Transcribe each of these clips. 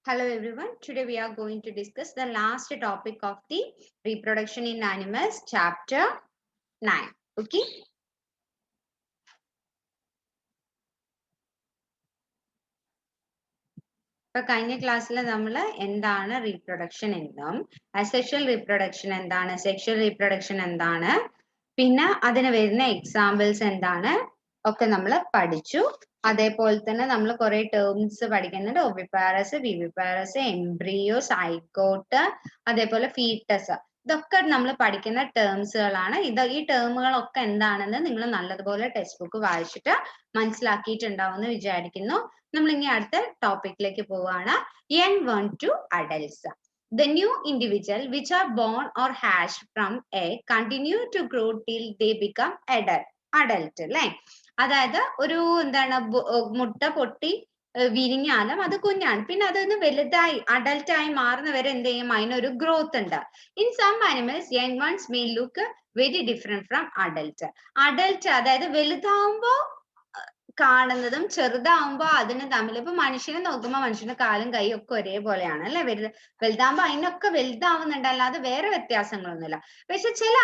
Hello everyone. Today we are going to discuss the last topic of the reproduction in animals, chapter 9. Okay. ഇപ്പൊ കഴിഞ്ഞ ക്ലാസ്സിൽ നമ്മൾ എന്താണ് reproduction എന്നും asexual reproduction എന്താണ്, സെക്ഷൽ റീപ്രൊഡക്ഷൻ എന്താണ്, പിന്നെ അതിന് വരുന്ന എക്സാമ്പിൾസ് എന്താണ് ഒക്കെ നമ്മൾ പഠിച്ചു. അതേപോലെ തന്നെ നമ്മൾ കുറെ ടേംസ് പഠിക്കുന്നുണ്ട്. ഒവിപാരസ്, വിവിപാരസ്, എംബ്രിയോ, സൈഗോട്ട്, അതേപോലെ ഫീറ്റസ്. ഇതൊക്കെ നമ്മൾ പഠിക്കുന്ന ടേംസുകളാണ്. ഈ ടേമുകളൊക്കെ എന്താണെന്ന് നിങ്ങൾ നല്ലതുപോലെ ടെക്സ്റ്റ് ബുക്ക് വായിച്ചിട്ട് മനസ്സിലാക്കിയിട്ടുണ്ടാവും എന്ന് വിചാരിക്കുന്നു. നമ്മൾ ഇനി അടുത്ത ടോപ്പിക്കിലേക്ക് പോവാണ്. Young one two adults. The new individual which are born or hatched from egg continue to grow till they become adult അല്ലെ. അതായത് ഒരു എന്താണ് മുട്ട പൊട്ടി വിരിഞ്ഞാലും അത് കുഞ്ഞാണ്, പിന്നെ അതൊന്ന് വലുതായി അഡൽട്ട് ആയി മാറുന്നവരെ എന്ത് ചെയ്യും, അതിനൊരു ഗ്രോത്ത് ഉണ്ട്. In some animals young ones may look very different from adult. Adult അതായത് വലുതാവുമ്പോ കാണുന്നതും ചെറുതാവുമ്പോ അതിന് തമ്മിൽ, ഇപ്പൊ മനുഷ്യനെ നോക്കുമ്പോ മനുഷ്യന്റെ കാലും കൈയും ഒക്കെ ഒരേപോലെയാണ് അല്ലെ. വലുതാവുമ്പോ അതിനൊക്കെ വലുതാവുന്നുണ്ട്, അല്ലാതെ വേറെ വ്യത്യാസങ്ങളൊന്നുമില്ല. പക്ഷെ ചില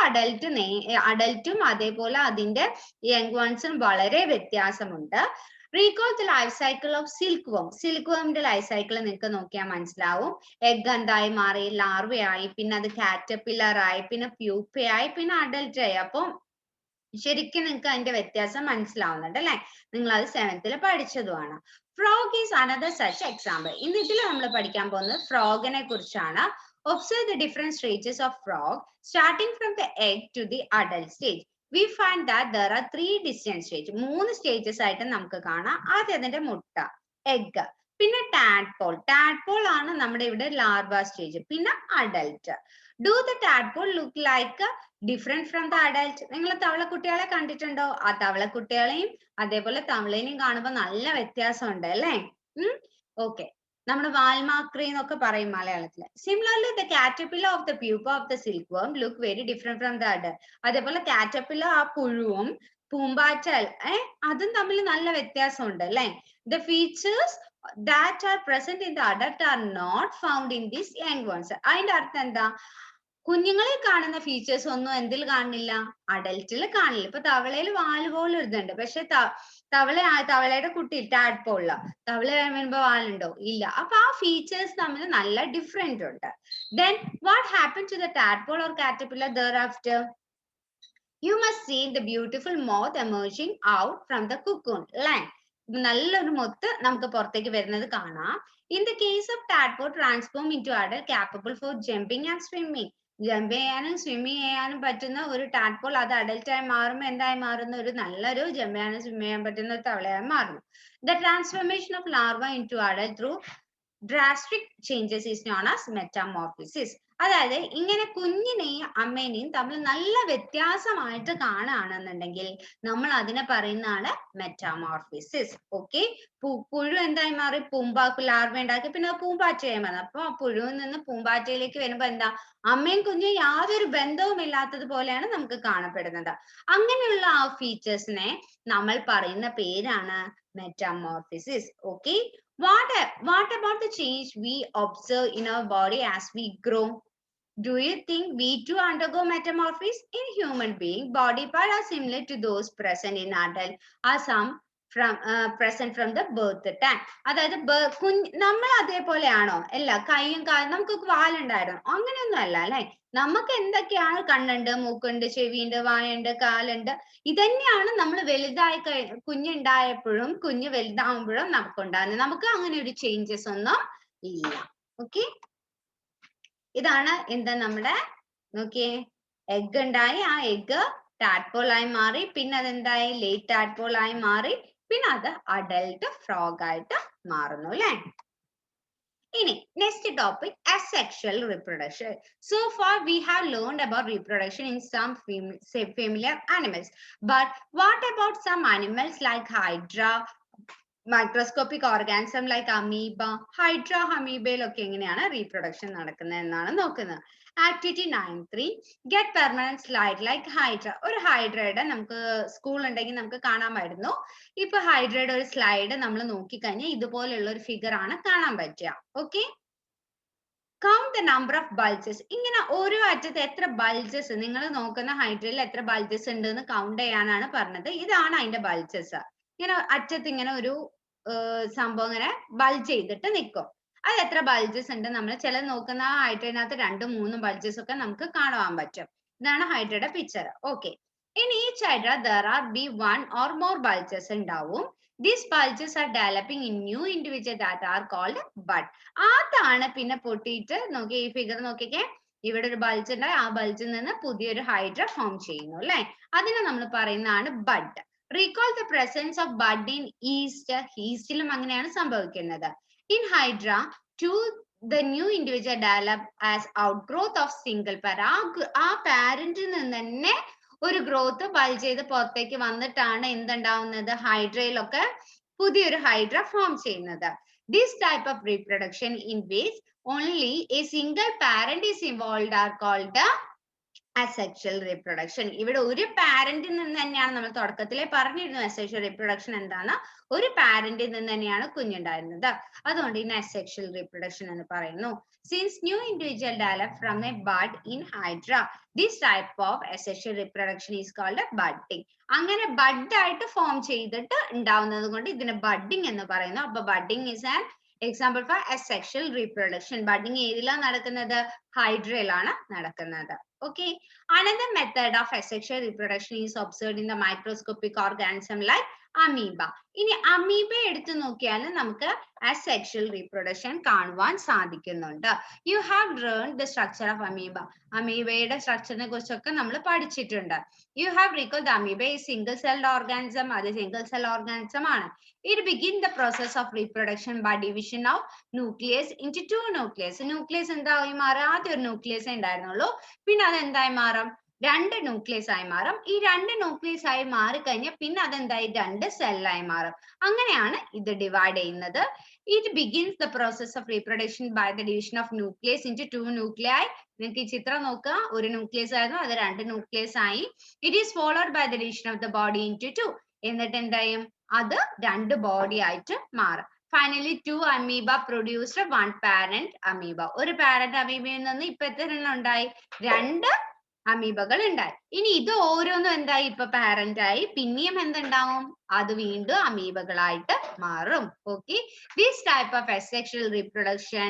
അഡൽട്ടും അതേപോലെ അതിന്റെ യങ് വൺസും വളരെ വ്യത്യാസമുണ്ട്. Recall the life cycle of silk worm. Silk വർമിന്റെ ലൈഫ് സൈക്കിൾ നിങ്ങൾക്ക് നോക്കിയാൽ മനസ്സിലാവും. എഗ് എന്തായി മാറി, ലാർവയായി, പിന്നെ അത് കാറ്റർപില്ലർ ആയി, പിന്നെ പ്യൂപ്പയായി, പിന്നെ അഡൽട്ട് ആയി. അപ്പൊ ശരിക്കും നിങ്ങൾക്ക് അതിന്റെ വ്യത്യാസം മനസ്സിലാവുന്നുണ്ട് അല്ലെ. നിങ്ങൾ അത് 7th പഠിച്ചതുമാണ്. Frog is another such example. ഇന്ന് ഇതിൽ നമ്മൾ പഠിക്കാൻ പോകുന്നത് ഫ്രോഗിനെ കുറിച്ചാണ്. Observe the different stages of frog starting from the egg to the adult stage. We find that there are 3 distinct stages. 3 stages ആയിട്ട് നമുക്ക് കാണാം. ആദ്യം അതിന്റെ മുട്ട, എഗ്, പിന്നെ ടാഡ്പോൾ. ടാഡ്പോൾ ആണ് നമ്മുടെ ഇവിടെ ലാർവ സ്റ്റേജ്, പിന്നെ adult. Do the tadpole look like different from the adult? നിങ്ങൾ തവളക്കുട്ടികളെ കണ്ടിട്ടുണ്ടോ? ആ തവളക്കുട്ടികളെയും അതേപോലെ തവളേനെയും കാണുമ്പോൾ നല്ല വ്യത്യാസമുണ്ട് അല്ലേ. ഓക്കെ, നമ്മുടെ വാൽമാക്രി എന്നൊക്കെ പറയും മലയാളത്തില്. Similarly the caterpillar of the pupa of the silk worm look very different from the adult. അതേപോലെ കാറ്റർപില്ലർ ആ പുഴുവും പൂമ്പാറ്റ അതും തമ്മിൽ നല്ല വ്യത്യാസമുണ്ട് അല്ലെ. The features that are present in the adult are not found in these young ones. അതിന്റെ അർത്ഥം എന്താ? കുഞ്ഞുങ്ങളിൽ കാണുന്ന ഫീച്ചേഴ്സ് ഒന്നും എന്തിൽ കാണുന്നില്ല, അഡൽറ്റിൽ കാണില്ല. ഇപ്പൊ തവളയിൽ വാല് പോലെ ഇടുന്നുണ്ട്, പക്ഷെ തവളയുടെ കുട്ടി ടാഡ്പോളില തവള വരുമ്പോ വാലുണ്ടോ? ഇല്ല. അപ്പൊ ആ ഫീച്ചേഴ്സ് തമ്മിൽ നല്ല ഡിഫറെന്റ് ഉണ്ട്. Then what happened to the tadpole or caterpillar thereafter? You must see the beautiful moth emerging out from the cocoon. അല്ലേ, നല്ലൊരു മൊത്ത് നമുക്ക് പുറത്തേക്ക് വരുന്നത് കാണാം. In the case of tadpole, transform into adult capable for jumping and swimming. Jump ചെയ്യാനും swimming ചെയ്യാനും പറ്റുന്ന ഒരു ടാഡ്പോൾ അത് അഡൽട്ട് ആയി മാറുമ്പോൾ എന്തായി മാറുന്നു? ഒരു നല്ലൊരു ജമ്പ് ചെയ്യാനും സ്വിം ചെയ്യാൻ പറ്റുന്ന ഒരു തവളയായി മാറുന്നു. The transformation of larva into adult through drastic changes is known as metamorphosis. അതായത് ഇങ്ങനെ കുഞ്ഞിനെയും അമ്മേനെയും തമ്മിൽ നല്ല വ്യത്യാസമായിട്ട് കാണുകയാണെന്നുണ്ടെങ്കിൽ നമ്മൾ അതിനെ പറയുന്നതാണ് മെറ്റാമോർഫിസിസ്. ഓക്കെ, പുഴു എന്തായി മാറി? ലാർവ ഉണ്ടാക്കി, പിന്നെ പൂമ്പാറ്റയായി മാറി. അപ്പൊ പുഴുവിൽ നിന്ന് പൂമ്പാറ്റയിലേക്ക് വരുമ്പോ എന്താ, അമ്മയും കുഞ്ഞും യാതൊരു ബന്ധവും ഇല്ലാത്തതുപോലെയാണ് നമുക്ക് കാണപ്പെടുന്നത്. അങ്ങനെയുള്ള ആ ഫീച്ചേഴ്സിനെ നമ്മൾ പറയുന്ന പേരാണ് metamorphosis. Okay, what about the change we observe in our body as we grow? Do you think we too undergo metamorphosis? In human being, body parts are similar to those present in adult, or some present from the birth time. അതായത് നമ്മൾ അതേപോലെയാണോ? അല്ല, കൈയും കാലും നമുക്കൊക്കെ വാലുണ്ടായിരുന്നു, അങ്ങനെയൊന്നും അല്ല അല്ലെ. നമുക്ക് എന്തൊക്കെയാണ്? കണ്ണുണ്ട്, മൂക്കുണ്ട്, ചെവിയുണ്ട്, വായുണ്ട്, കാലുണ്ട്. ഇതന്നെയാണ് നമ്മൾ വലുതായി കുഞ്ഞുണ്ടായപ്പോഴും കുഞ്ഞ് വലുതാവുമ്പോഴും നമുക്കുണ്ടാകുന്നത്. നമുക്ക് അങ്ങനെ ഒരു ചേഞ്ചസ് ഒന്നും ഇല്ല. ഓക്കെ, ഇതാണ് എന്താ നമ്മുടെ നോക്കിയേ, എഗ് ഉണ്ടായി, ആ എഗ് ടാഡ്പോൾ ആയി മാറി, പിന്നെ അതെന്തായി? ലേറ്റ് ടാഡ്പോൾ ആയി മാറി, പിന്നെ അത് അഡൽട്ട് ഫ്രോഗ് ആയിട്ട് മാറുന്നു അല്ലെ. ഇനി next topic, asexual reproduction. So far we have learned about reproduction in some familiar animals, but what about some animals like hydra, microscopic organism like amoeba, hydra, അമീബയിലൊക്കെ എങ്ങനെയാണ് റീപ്രൊഡക്ഷൻ നടക്കുന്നത് എന്നാണ് നോക്കുന്നത്. Activity 9.3 get permanent slide like hydra. ഒരു ഹൈഡ്രയുടെ നമുക്ക് school ഉണ്ടെങ്കിൽ നമുക്ക് കാണാമായിരുന്നു. ഇപ്പൊ ഹൈഡ്രയുടെ ഒരു സ്ലൈഡ് നമ്മൾ നോക്കിക്കഴിഞ്ഞാൽ ഇതുപോലെയുള്ള ഒരു ഫിഗർ ആണ് കാണാൻ പറ്റുക. Okay, count the number of bulges. ഇങ്ങനെ ഓരോ അറ്റത്ത് എത്ര ബൾജസ്, നിങ്ങൾ നോക്കുന്ന ഹൈഡ്രയിൽ എത്ര ബൾജസ് ഉണ്ട് എന്ന് കൗണ്ട് ചെയ്യാനാണ് പറഞ്ഞത്. ഇതാണ് അതിന്റെ ബൾജസ്. ഇങ്ങനെ അറ്റത്ത് ഇങ്ങനെ ഒരു സംഭവം ഇങ്ങനെ ബൾജ് ചെയ്തിട്ട് നിൽക്കും. അത് എത്ര ബൾജസ് ഉണ്ട്, നമ്മൾ ചില നോക്കുന്ന ഹൈഡ്രയിനകത്ത് 2-3 ബൾജസ് ഒക്കെ നമുക്ക് കാണുവാൻ പറ്റും. ഇതാണ് ഹൈഡ്രയുടെ picture. Okay, in each hydra there are be one or more bulges ഉണ്ടാവും. These bulges are developing in new individual that are called bud. അതാണ് പിന്നെ പൊട്ടിയിട്ട് നോക്കി, ഈ ഫിഗർ നോക്കിക്കേ, ഇവിടെ ഒരു ബൾജ് ഉണ്ട്, ആ ബൾജിൽ നിന്ന് പുതിയൊരു ഹൈഡ്ര ഫോം ചെയ്യുന്നു അല്ലെ, അതിനെ നമ്മൾ പറയുന്നതാണ് bud. Recall the presence of bud in yeast. ഈസ്റ്റിലും അങ്ങനെയാണ് സംഭവിക്കുന്നത്. In hydra the new individual develop as outgrowth of single parent. ആ പാരന്റിൽ നിന്ന് തന്നെ ഒരു ഗ്രോത്ത് ബൾജ് ചെയ്ത് പുറത്തേക്ക് വന്നിട്ടാണ് എന്തുണ്ടാവുന്നത്, ഹൈഡ്രയിലൊക്കെ പുതിയൊരു ഹൈഡ്ര ഫോം ചെയ്യുന്നത്. This type of reproduction in which only a single parent is involved are called the asexual reproduction. ഇവിടെ ഒരു പാരന്റിൽ നിന്ന് തന്നെയാണ്, നമ്മൾ തുടക്കത്തിലെ പറഞ്ഞിരുന്നു asexual reproduction എന്താണ്, ഒരു പാരന്റിൽ നിന്ന് തന്നെയാണ് കുഞ്ഞുണ്ടായിരുന്നത്. അതുകൊണ്ട് ഇതിനെ asexual reproduction എന്ന് പറയുന്നു. Since new individual develop from a bud in hydra, this type of asexual reproduction is called budding. അങ്ങനെ ബഡ് ആയിട്ട് ഫോം ചെയ്തിട്ട് ഉണ്ടാവുന്നത് കൊണ്ട് ഇതിനെ ബഡിങ് എന്ന് പറയുന്നു. അപ്പൊ budding is an example for asexual reproduction. Budding ഏതിലാണ് നടക്കുന്നത്, ഹൈഡ്രയിലാണ് നടക്കുന്നത്. Okay, another method of asexual reproduction is observed in the microscopic organism like amoeba. ഇനി അമീബ എടുത്തു നോക്കിയാൽ നമുക്ക് asexual reproduction കാണുവാൻ സാധിക്കുന്നുണ്ട്. You have learned the structure of amoeba. അമീബയുടെ സ്ട്രക്ചറിനെ കുറിച്ചൊക്കെ നമ്മൾ പഠിച്ചിട്ടുണ്ട്. You have recalled the amoeba is single celled organism. അത് single cell organism ആണ്. It begins the process of reproduction by division of nucleus into two nucleus. nucleus എന്തായി മാറും, ആദ്യം ഒരു nucleus ഉണ്ടായിരുന്നുള്ളൂ, പിന്നെ അത് എന്തായി മാറും, 2 ന്യൂക്ലിയസ് ആയി മാറും. ഈ 2 ന്യൂക്ലിയസ് ആയി മാറിക്കഴിഞ്ഞാൽ പിന്നെ അതെന്തായി, 2 സെല്ലായി മാറും. അങ്ങനെയാണ് ഇത് ഡിവൈഡ് ചെയ്യുന്നത്. It begins the process of reproduction by the division of nucleus into two nuclei. നിങ്ങൾക്ക് ഈ ചിത്രം നോക്കുക, ഒരു ന്യൂക്ലിയസ് ആയിരുന്നു, അത് 2 ന്യൂക്ലിയസ് ആയി. It is followed by the division of the body into two. എന്നിട്ട് എന്തായും, അത് 2 ബോഡി ആയിട്ട് മാറും. Finally, 2 amoeba produced one parent amoeba. ഒരു പാരന്റ് അമീബയിൽ നിന്ന് ഇപ്പൊ എത്ര എണ്ണം ഉണ്ടായി, 2 അമീബകൾ ഉണ്ടായി. ഇനി ഇത് ഓരോന്നും എന്തായി, ഇപ്പൊ പാരന്റ് ആയി, പിന്നെയും എന്തുണ്ടാവും, അത് വീണ്ടും അമീബകളായിട്ട് മാറും. Okay, this type of asexual reproduction,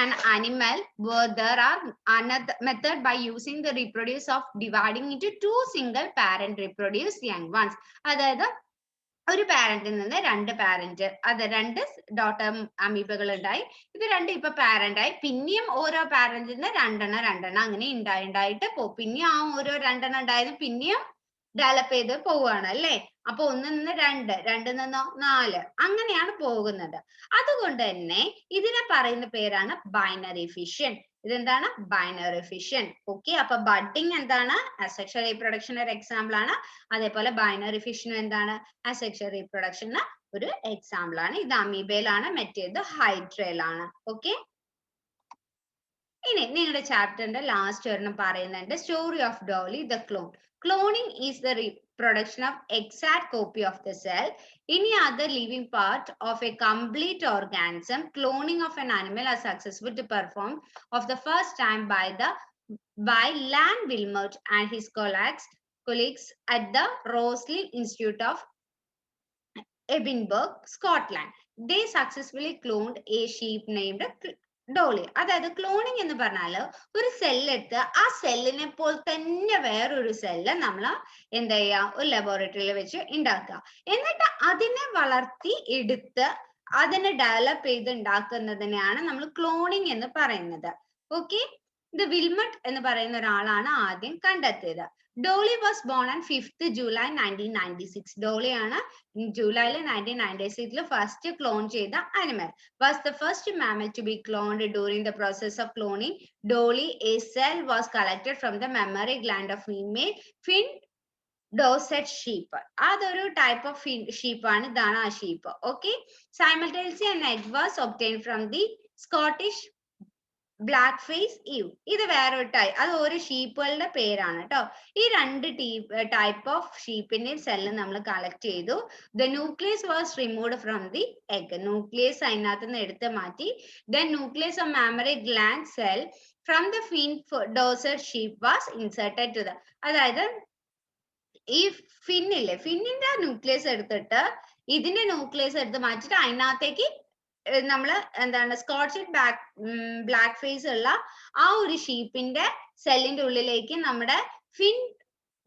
an animal where there are another method by using the reproduce of dividing into 2 single parent reproduce young ones. അതായത് ഒരു പാരന്റിൽ നിന്ന് 2 പാരന്റ്, അത് 2 ഡോട്ടർ അമീബകൾ ഉണ്ടായി, ഇത് 2 ഇപ്പൊ പാരന്റ് ആയി, പിന്നെയും ഓരോ പാരന്റിൽ നിന്ന് 2 അങ്ങനെ ഉണ്ടായിട്ട് പിന്നെ ആ ഓരോ 2 ഉണ്ടായത് പിന്നെയും ഡെവലപ്പ് ചെയ്ത് പോവുകയാണ് അല്ലേ. അപ്പൊ 1 നിന്ന് 2, 2 നിന്നോ 4, അങ്ങനെയാണ് പോകുന്നത്. അതുകൊണ്ട് തന്നെ ഇതിനെ പറയുന്ന പേരാണ് ബൈനറി ഫിഷൻ. ഇതെന്താണ്, ബൈനറി ഫിഷൻ. ഓക്കെ, അപ്പൊ ബഡിങ് എന്താണ്, അസെക്ഷൽ റീപ്രൊഡക്ഷൻ ഒരു എക്സാമ്പിൾ ആണ്. അതേപോലെ ബൈനറി ഫിഷനും എന്താണ്, അസെക്ഷൽ റീപ്രൊഡക്ഷൻ ഒരു എക്സാമ്പിൾ ആണ്. ഇത് അമീബയിലാണ്, മറ്റേത് ഹൈഡ്രയിലാണ്. ഓക്കെ, ഇനി നിങ്ങളുടെ ചാപ്റ്ററിന്റെ ലാസ്റ്റ് ഒരെണ്ണം പറയുന്നുണ്ട്, story of Dolly the clone. Cloning is the reproduction of exact copy of the cell. Any other living part of a complete organism. Cloning of an animal is successful to perform of the first time by Lan Wilmot and his colleagues at the Roslin Institute of Edinburgh, Scotland. They successfully cloned a sheep named Dolly. അതായത് cloning എന്ന് പറഞ്ഞാല് ഒരു സെല്ലെടുത്ത് ആ സെല്ലിനെ പോലെ തന്നെ വേറൊരു cell നമ്മൾ എന്താ ചെയ്യാ, ഒരു ലബോറട്ടറിയിൽ വെച്ച് ഉണ്ടാക്കുക. എന്നിട്ട് അതിനെ വളർത്തി എടുത്ത് അതിനെ ഡെവലപ്പ് ചെയ്ത് ഉണ്ടാക്കുന്നതിനെയാണ് നമ്മൾ ക്ലോണിങ് എന്ന് പറയുന്നത്. ഓക്കെ, ഇത് വിൽമട്ട് എന്ന് പറയുന്ന ഒരാളാണ് ആദ്യം കണ്ടെത്തിയത്. Dolly was born on 5th July 1996. ഡോളിയാണ് ജൂലൈയിൽ 1996 ഫസ്റ്റ് ക്ലോൺ ചെയ്ത animal. Was the first mammal to be cloned. During the process of cloning Dolly, a cell was collected from the mammary gland of female fin Dorset sheep. അതൊരു type of sheep ആണ്. ഇതാണ് ആ sheep. Okay. Simultaneously an egg was obtained from the Scottish black face ewe. ഇത് വേറൊരു type, അത് ഓരോ ഷീപ്പുകളുടെ പേരാണ് കേട്ടോ. ഈ രണ്ട് ടൈപ്പ് ഓഫ് ഷീപ്പിന്റെ സെല്ല് നമ്മൾ കളക്ട് ചെയ്തു. The nucleus was removed from the egg. Nucleus അതിനകത്ത് നിന്ന് എടുത്ത് മാറ്റി. Then nucleus of mammary gland cell from the Finn Dorset sheep was inserted to the. അതായത് ഈ ഫിന്നില്ലേ, ഫിന്നിന്റെ ന്യൂക്ലിയസ് എടുത്തിട്ട് ഇതിന്റെ ന്യൂക്ലിയസ് എടുത്ത് മാറ്റിട്ട് അതിനകത്തേക്ക് നമ്മള് എന്താണ് സ്കോട്ടിഷ് ബ്ലാക്ക് ഫേസ് ഉള്ള ആ ഒരു ഷീപ്പിന്റെ സെല്ലിന്റെ ഉള്ളിലേക്ക് നമ്മുടെ ഫിൻ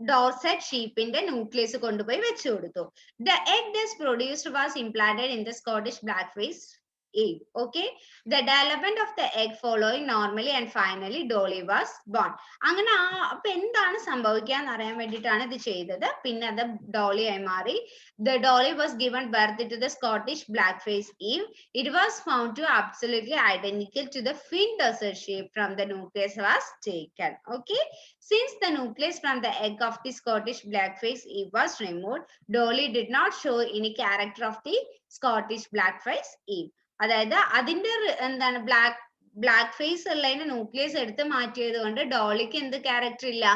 ഡോർസെറ്റ് ഷീപ്പിന്റെ ന്യൂക്ലിയസ് കൊണ്ടുപോയി വെച്ചു കൊടുത്തു. The egg thus produced was implanted in the Scottish black face egg. Okay, the development of the egg following normally and finally Dolly was born. അങ്ങനെ അപ്പൊ എന്താണ് സംഭവിക്കാന്ന് അറിയാൻ വേണ്ടിയിട്ടാണ് ഇത് ചെയ്തത്. പിന്നെ അത് ഡോളി ആയി മാറി. The Dolly was given birth to the Scottish blackface Eve. It was found to absolutely identical to the Finn desert sheep from the nucleus was taken. Okay, since the nucleus from the egg of the Scottish blackface Eve was removed, Dolly did not show any character of the Scottish blackface Eve. അതായത് അതിന്റെ എന്താണ് black face ഉള്ളതിന്റെ nucleus എടുത്ത് മാറ്റിയത് കൊണ്ട് ഡോളിക്ക് എന്ത് character ഇല്ല,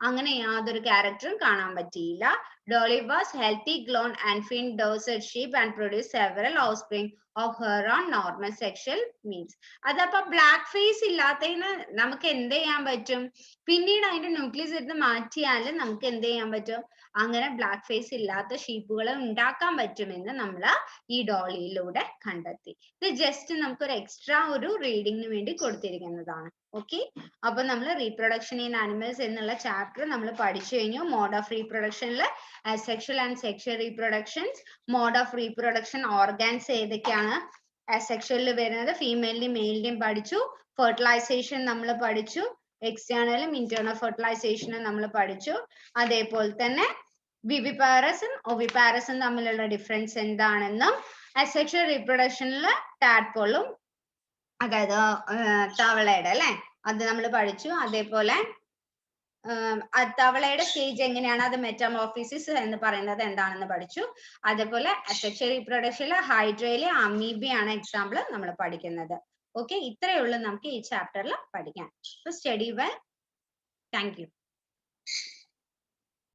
അങ്ങനെ യാതൊരു ക്യാരക്ടറും കാണാൻ പറ്റിയില്ല. Dolly was healthy clone and Finn Dorset sheep and produce several offspring of her own normal sexual means. അതപ്പോ ബ്ലാക്ക് ഫേസ് ഇല്ലാത്തതിന് നമുക്ക് എന്ത് ചെയ്യാൻ പറ്റും, പിന്നീട് അതിന്റെ ന്യൂക്ലിയസ് എടുത്ത് മാറ്റിയാൽ നമുക്ക് എന്ത് ചെയ്യാൻ പറ്റും, അങ്ങനെ ബ്ലാക്ക് ഫേസ് ഇല്ലാത്ത ഷീപ്പുകളെ ഉണ്ടാക്കാൻ പറ്റുമെന്ന് നമ്മൾ ഈ ഡോളിയിലൂടെ കണ്ടെത്തി. ഇത് ജസ്റ്റ് നമുക്കൊരു എക്സ്ട്രാ ഒരു റീഡിങ്ങിന് വേണ്ടി കൊടുത്തിരിക്കുന്നതാണ്. ഓക്കെ, അപ്പൊ നമ്മൾ റീപ്രൊഡക്ഷൻ ഇൻ ആനിമൽസ് എന്നുള്ള ചാപ്റ്റർ നമ്മൾ പഠിച്ചു കഴിഞ്ഞു. മോഡ് ഓഫ് റീപ്രൊഡക്ഷനിൽ asexual and sexual reproductions, mode of reproduction organs ഏതൊക്കെയാണ് അസെക്ഷലിൽ വരുന്നത്, ഫീമെയിലിന്റെയും മെയിലിന്റെയും പഠിച്ചു. ഫെർട്ടിലൈസേഷൻ നമ്മൾ പഠിച്ചു, എക്സ്റ്റേണലും ഇന്റേണൽ ഫെർട്ടിലൈസേഷനും നമ്മൾ പഠിച്ചു. അതേപോലെ തന്നെ വിവിപാരസും ഒവിപാരസും തമ്മിലുള്ള ഡിഫറൻസ് എന്താണെന്നും, അസെക്ഷൽ റീപ്രൊഡക്ഷനിൽ ടാഡ്പോളും അതായത് തവളയുടെ അല്ലെ അത് നമ്മൾ പഠിച്ചു. അതേപോലെ തവളയുടെ സ്റ്റേജ് എങ്ങനെയാണ്, അത് മെറ്റമോർഫിസിസ് എന്ന് പറയുന്നത് എന്താണെന്ന് പഠിച്ചു. അതേപോലെ അസെക്ഷൽ റീപ്രൊഡക്ഷനിൽ ഹൈഡ്രയിലെ അമീബയാണ് എക്സാമ്പിൾ നമ്മൾ പഠിക്കുന്നത്. ഓക്കെ, ഇത്രയേ ഉള്ളൂ നമുക്ക് ഈ ചാപ്റ്ററിൽ പഠിക്കാൻ. Study well. Thank you.